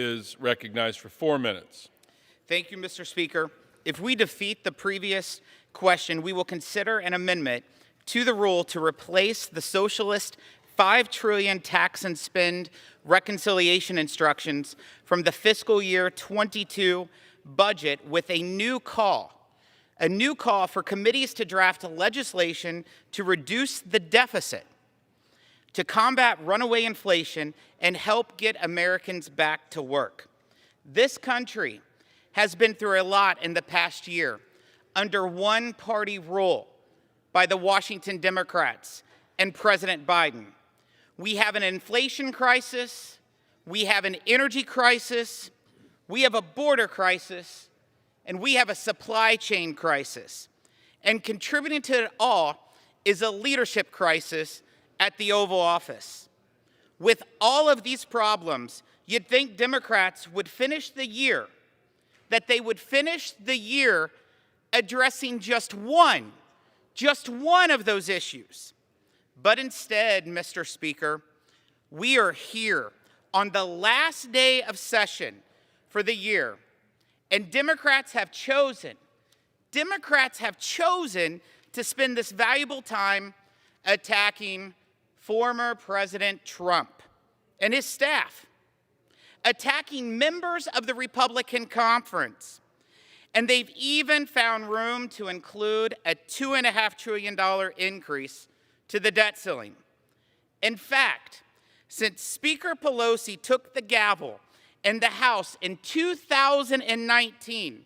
Is recognized for 4 minutes. Thank you, Mr. Speaker. If we defeat the previous question, we will consider an amendment to the rule to replace the socialist $5 trillion tax and spend reconciliation instructions from the fiscal year 22 budget with a new call for committees to draft legislation to reduce the deficit, to combat runaway inflation, and help get Americans back to work. This country has been through a lot in the past year under one-party rule by the Washington Democrats and President Biden. We have an inflation crisis, we have an energy crisis, we have a border crisis, and we have a supply chain crisis. And contributing to it all is a leadership crisis at the Oval Office. With all of these problems, you'd think Democrats would finish the year addressing just one of those issues. But instead, Mr. Speaker, we are here on the last day of session for the year, and Democrats have chosen to spend this valuable time attacking former President Trump and his staff, attacking members of the Republican conference. And they've even found room to include a $2.5 trillion increase to the debt ceiling. In fact, since Speaker Pelosi took the gavel in the House in 2019,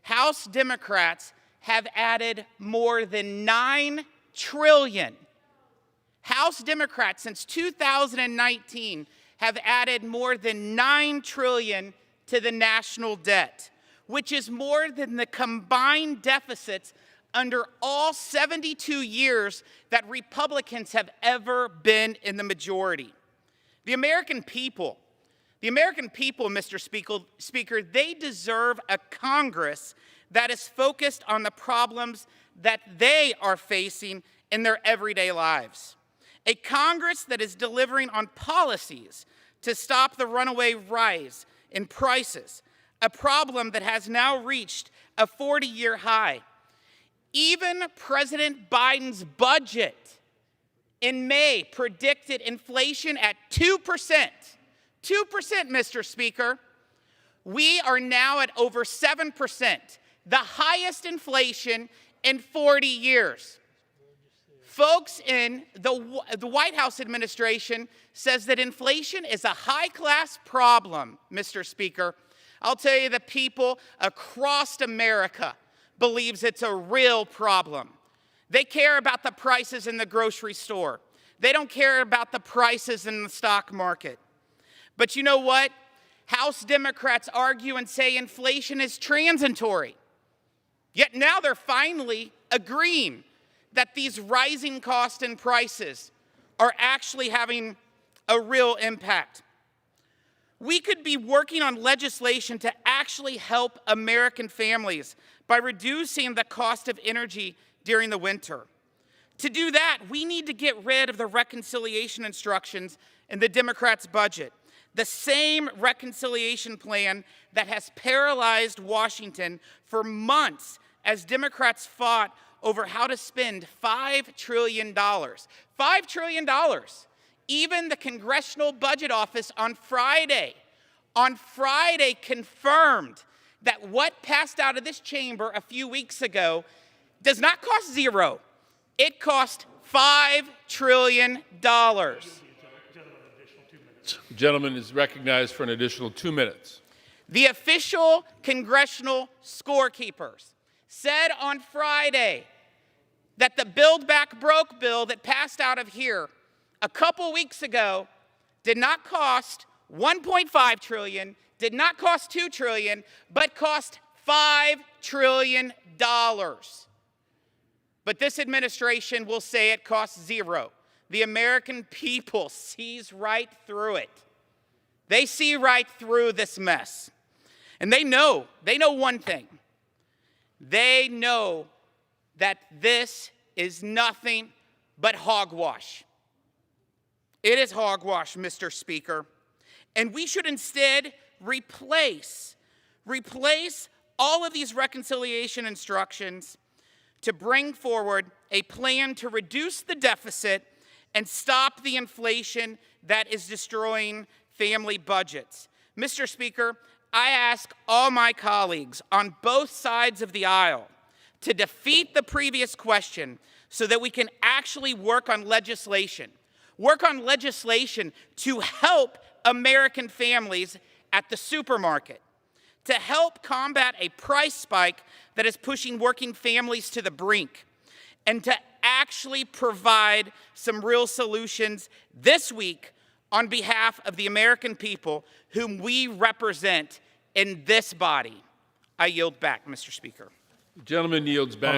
House Democrats have added more than $9 trillion. House Democrats since 2019 have added more than $9 trillion to the national debt, which is more than the combined deficits under all 72 years that Republicans have ever been in the majority. The American people, Mr. Speaker, they deserve a Congress that is focused on the problems that they are facing in their everyday lives. A Congress that is delivering on policies to stop the runaway rise in prices, a problem that has now reached a 40-year high. Even President Biden's budget in May predicted inflation at 2%. 2%, Mr. Speaker. We are now at over 7%, the highest inflation in 40 years. Folks in the White House administration says that inflation is a high-class problem, Mr. Speaker. I'll tell you, the people across America believes it's a real problem. They care about the prices in the grocery store. They don't care about the prices in the stock market. But you know what? House Democrats argue and say inflation is transitory. Yet now they're finally agreeing that these rising costs and prices are actually having a real impact. We could be working on legislation to actually help American families by reducing the cost of energy during the winter. To do that, we need to get rid of the reconciliation instructions in the Democrats' budget, the same reconciliation plan that has paralyzed Washington for months as Democrats fought over how to spend $5 trillion. $5 trillion. Even the Congressional Budget Office on Friday confirmed that what passed out of this chamber a few weeks ago does not cost zero. It cost $5 trillion. Gentleman is recognized for an additional 2 minutes. The official congressional scorekeepers said on Friday that the Build Back Broke bill that passed out of here a couple weeks ago did not cost $1.5 trillion, did not cost $2 trillion, but cost $5 trillion. But this administration will say it costs zero. The American people sees right through it. They see right through this mess. And they know one thing. They know that this is nothing but hogwash. It is hogwash, Mr. Speaker. And we should instead replace all of these reconciliation instructions to bring forward a plan to reduce the deficit and stop the inflation that is destroying family budgets. Mr. Speaker, I ask all my colleagues on both sides of the aisle to defeat the previous question so that we can actually work on legislation to help American families at the supermarket, to help combat a price spike that is pushing working families to the brink, and to actually provide some real solutions this week on behalf of the American people whom we represent in this body. I yield back, Mr. Speaker. The gentleman yields back.